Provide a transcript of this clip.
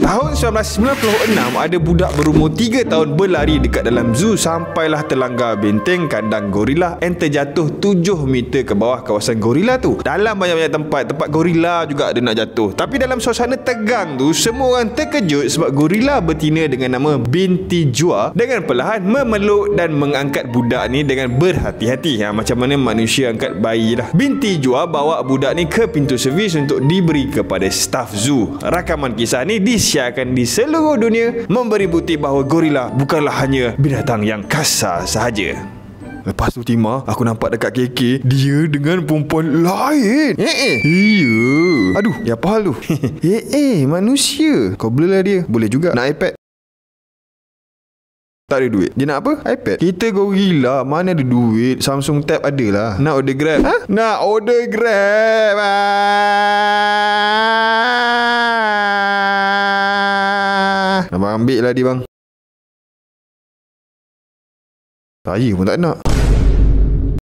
Tahun 1996, ada budak berumur 3 tahun berlari dekat dalam zoo sampailah terlanggar benteng kandang gorila and terjatuh 7 meter ke bawah kawasan gorila tu. Dalam banyak-banyak tempat gorila juga ada nak jatuh. Tapi dalam suasana tegang tu, semua orang terkejut sebab gorila betina dengan nama Binti Jua dengan perlahan memeluk dan mengangkat budak ni dengan berhati-hati. Macam mana manusia angkat bayi lah. Binti Jua bawa budak ni ke pintu servis untuk diberi kepada staf zoo. Rakaman kisah ni disiarkan di seluruh dunia, memberi bukti bahawa gorila bukanlah hanya binatang yang kasar sahaja. Lepas tu Timah, aku nampak dekat KK dia dengan perempuan lain. Iya. Aduh, ya apa hal tu? Manusia. Kau blur lah dia. Boleh juga. Nak iPad? Tak ada duit. Dia nak apa? iPad. Kita gorila, mana ada duit? Samsung Tab ada lah. Nak order Grab? Nak order Grab. Abang ambil lah dia bang. Saya pun tak nak.